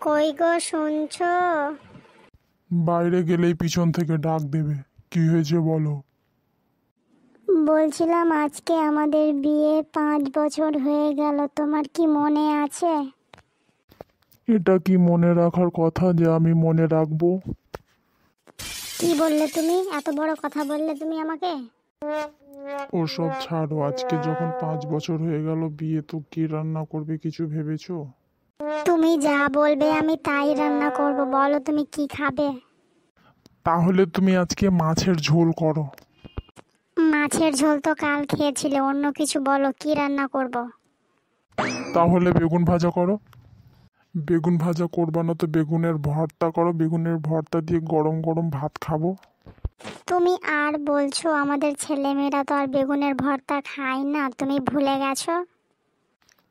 কই গো শুনছো? বাইরে গেলেই পিছন থেকে ডাক দেবে। কি হয়েছে বলো? বলছিলাম আজকে আমাদের বিয়ে 5 বছর হয়ে গেল, তোমার কি মনে আছে? এটা কি মনে রাখার কথা যে আমি মনে রাখবো? কি বললে তুমি? এত বড় কথা বললে তুমি আমাকে? ওসব ছাড়ো, আজকে যখন 5 বছর হয়ে গেল বিয়ে, তো কি রান্না করবে কিছু ভেবেছো? তুমি যা বলবে আমি তাই রান্না করব, বলো তুমি কি খাবে? তাহলে তুমি আজকে মাছের ঝোল করো। মাছের ঝোল তো কাল খেয়েছিলে, অন্য কিছু বলো, কি রান্না করব? তাহলে বেগুন ভাজা করো। বেগুন ভাজা করবা না তো বেগুনের ভর্তা করো, বেগুনের ভর্তা দিয়ে গরম গরম ভাত খাবো। তুমি আর বলছো আমাদের ছেলেমেয়েরা তো আর বেগুনের ভর্তা খায় না, তুমি ভুলে গেছো?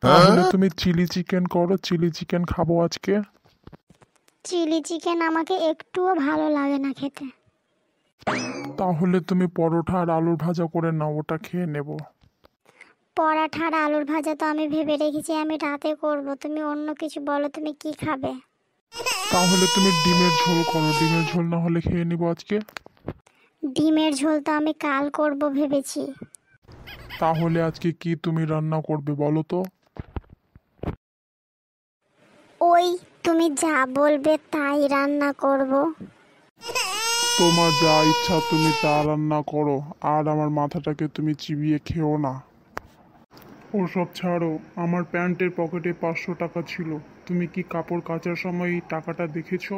তাহলে তুমি চিলি চিকেন করো, চিলি চিকেন খাবো আজকে। চিলি চিকেন আমাকে একটুও ভালো লাগে না খেতে। তাহলে তুমি পরোটা আর আলুর ভাজা করে নাও, ওটা খেয়ে নেব। পরাঠা আর আলুর ভাজা তো আমি ভেবে রেখেছি আমি রাতে করব, তুমি অন্য কিছু বলো, তুমি কি খাবে? তাহলে তুমি ডিমের ঝোল করো, ডিমের ঝোল না হলে খেয়ে নিব আজকে। ডিমের ঝোল তো আমি কাল করব ভেবেছি। তাহলে আজকে কি তুমি রান্না করবে বলো তো? ওই তুমি যা বলবে তাই রান্না করব। তোমার যা ইচ্ছা তুমি তা রান্না করো, আর আমার মাথাটাকে তুমি চিবিয়ে খেও না। ওসব ছাড়ো, আমার প্যান্টের পকেটে 500 টাকা ছিল। তুমি কি কাপড় কাচার সময় এই টাকাটা দেখেছো?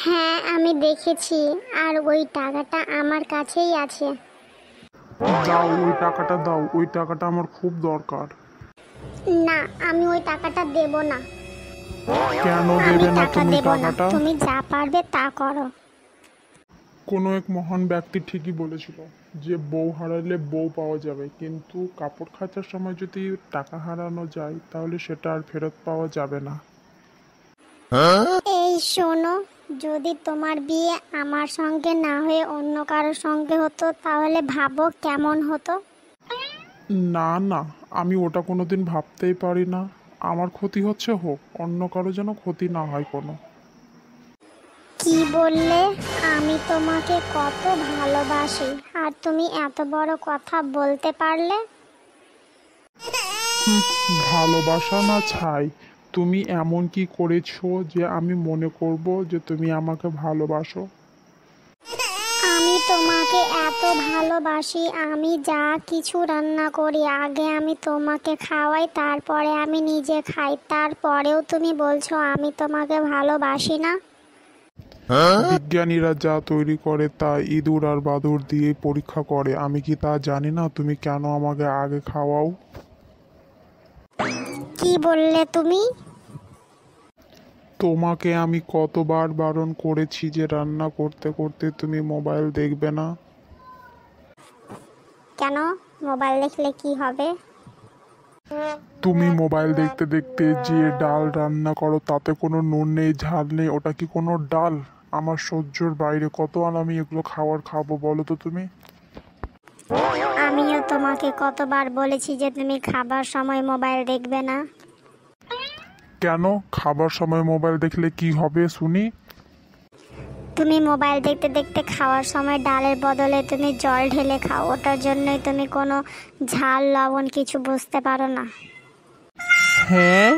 হ্যাঁ আমি দেখেছি, আর ওই টাকাটা আমার কাছেই আছে। দাও ওই টাকাটা, দাও ওই টাকাটা, আমার খুব দরকার। না, আমি ওই টাকাটা দেব না। কেন আমি দেবে না টাকা তুমি দেব না, টাকাটা? তুমি যা পারবে তা করো। কোনো এক মহান ব্যক্তি ঠিকই বলেছিল যে বউ হারালে বউ পাওয়া যাবে, কিন্তু কাপড় কাচার সময় যদি টাকা হারানো যায় তাহলে সেটা আর ফেরত পাওয়া যাবে না। এই শোনো, যদি তোমার বিয়ে আমার সঙ্গে না হয়ে অন্য কারোর সঙ্গে হতো তাহলে ভাবো কেমন হতো। না না, আমি ওটা কোনোদিন ভাবতেই পারি না। আমার ক্ষতি হচ্ছে হোক, অন্য কারো যেন ক্ষতি না হয় কোনো। কি বললে? আমি তোমাকে কত ভালোবাসি আর তুমি এত বড় কথা বলতে পারলে? ভালোবাসা না ছাই, তুমি এমন কি করেছো যে আমি মনে করব যে তুমি আমাকে ভালোবাসো? আমি তোমাকে এত ভালোবাসি, আমি যা কিছু রান্না করি আগে আমি তোমাকে খাওয়াই, তারপরে আমি নিজে খাই, তারপরেও তুমি বলছো আমি তোমাকে ভালোবাসি না। বিজ্ঞানীরা যা তৈরি করে তা ইঁদুর আর বাদুড় দিয়ে পরীক্ষা করে, আমি কি তা জানি না তুমি কেন আমাকে আগে খাওয়াও? কি বললে তুমি? তোমাকে আমি কতবার বারণ করেছি যে রান্না করতে করতে তুমি মোবাইল দেখবে না। কেন? মোবাইল দেখলে কি হবে? তুমি মোবাইল দেখতে দেখতে যে ডাল রান্না করো তাতে কোনো নুন নেই, ঝাল নেই, ওটা কি কোনো ডাল? আমার সহ্যর বাইরে, কত আর আমি এগুলো খাবো বলো তো তুমি? আমিও তোমাকে কতবার বলেছি যে তুমি খাবার সময় মোবাইল দেখবে না। কেন? খাবার সময় মোবাইল দেখলে কি হবে শুনি? তুমি মোবাইল দেখতে দেখতে খাওয়ার সময় ডালের বদলে তুমি জল ঢেলে খাও, ওটার জন্যই তুমি কোনো ঝাল লবণ কিছু বুঝতে পারো না। হ্যাঁ।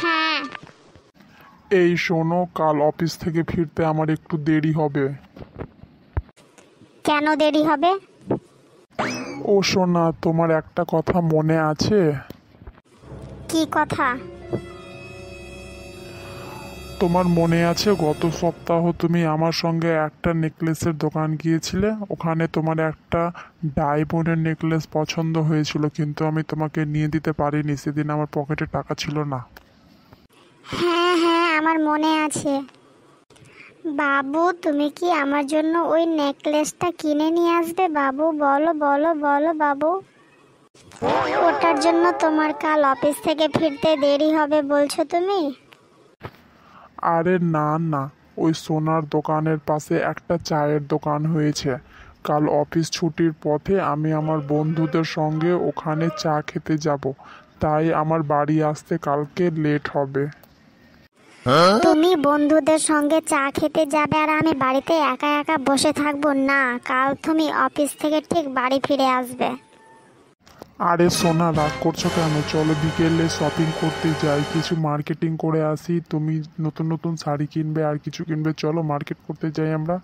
হ্যাঁ। এই শোনো, কাল অফিস থেকে ফিরতে আমার একটু দেরি হবে। কেন দেরি হবে? ও সোনা, তোমার একটা কথা মনে আছে? কি কথা? তোমার মনে আছে গত সপ্তাহ তুমি আমার সঙ্গে একটা নেকলেসের দোকান গিয়েছিলে, ওখানে তোমার একটা ডায়মন্ডের নেকলেস পছন্দ হয়েছিল, কিন্তু আমি তোমাকে নিয়ে দিতে পারিনি, সেদিন আমার পকেটে টাকা ছিল না। হ্যাঁ হ্যাঁ, আমার মনে আছে। বাবু, তুমি কি আমার জন্য ওই নেকলেসটা কিনে নিয়ে আসবে বাবু? বলো বলো বলো বাবু। ওটার জন্য তোমার কাল অফিস থেকে ফিরতে দেরি হবে বলছো তুমি? আরে না না, ওই সোনার দোকানের পাশে একটা চায়ের দোকান হয়েছে, কাল অফিস ছুটির পথে আমি আমার বন্ধুদের সঙ্গে ওখানে চা খেতে যাব, তাই আমার বাড়ি আসতে কালকে লেট হবে। তুমি বন্ধুদের সঙ্গে চা খেতে যাবে আর আমি বাড়িতে একা একা বসে থাকবো না, কাল তুমি অফিস থেকে ঠিক বাড়ি ফিরে আসবে। আরে সোনা, রাগ করছো কেন? চলো বিকেলে শপিং করতে যাই, কিছু মার্কেটিং করে আসি। তুমি নতুন নতুন শাড়ি কিনবে আর কিছু কিনবে, চলো মার্কেট করতে যাই আমরা।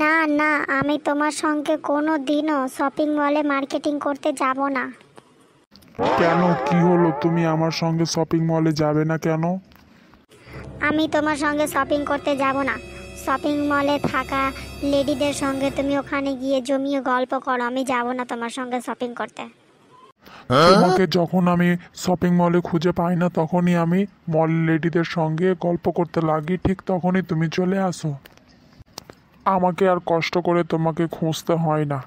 না না, আমি তোমার সঙ্গে কোনো দিনও শপিং মলে মার্কেটিং করতে যাব না। কেন, কি হলো? তুমি আমার সঙ্গে শপিং মলে যাবে না কেন? আমি তোমার সঙ্গে শপিং করতে যাব না। শপিং মলে থাকা লেডিদের সঙ্গে তুমি ওখানে গিয়ে জমিয়ে গল্প করো, আমি যাব না তোমার সঙ্গে শপিং করতে। তোমাকে যখন আমি শপিং মলে খুঁজে পাই না, তখনই আমি মল লেডিদের সঙ্গে গল্প করতে লাগি, ঠিক তখনই তুমি চলে আসো। আমাকে আর কষ্ট করে তোমাকে খুঁজতে হয় না।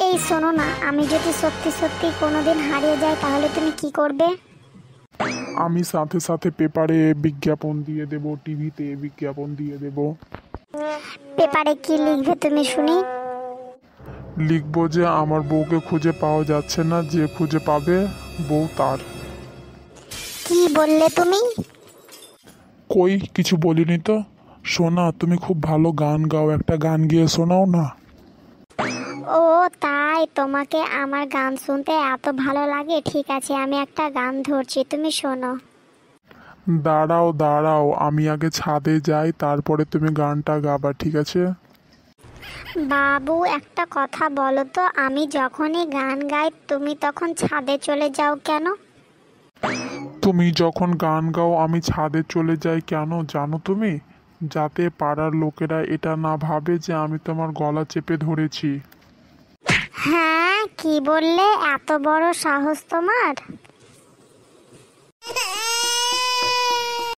এই শোনো না, আমি যদি সত্যি সত্যি কোনোদিন হারিয়ে যাই তাহলে তুমি কি করবে? আমি সাথে সাথে পেপারে বিজ্ঞাপন দিয়ে দেব, টিভিতে বিজ্ঞাপন দিয়ে দেব। পেপারে কি লিখবে তুমি শুনি? লিখবো যে আমার বউকে খুঁজে পাওয়া যাচ্ছে না, যে খুঁজে পাবে বউ তার। কি বললে তুমি? কই কিছু বলিনি তো। শোনা, তুমি খুব ভালো গান গাও, একটা গান গিয়ে শোনাও না। ও তাই, তোমাকে আমার গান শুনতে এত ভালো লাগে? ঠিক আছে, আমি একটা গান ধরছি, তুমি শোনো। দাঁড়াও দাঁড়াও, আমি আগে ছাদে যাই, তারপরে তুমি গানটা গাবা, ঠিক আছে? বাবু একটা কথা বলো তো, আমি যখনই গান গাই তুমি তখন ছাদে চলে যাও কেন? তুমি যখন গান গাও আমি ছাদে চলে যাই কেন জানো তুমি? যাতে পাড়ার লোকেরা এটা না ভাবে যে আমি তোমার গলা চেপে ধরেছি। হ্যাঁ, কি বললে? এত বড় সাহস তোমার?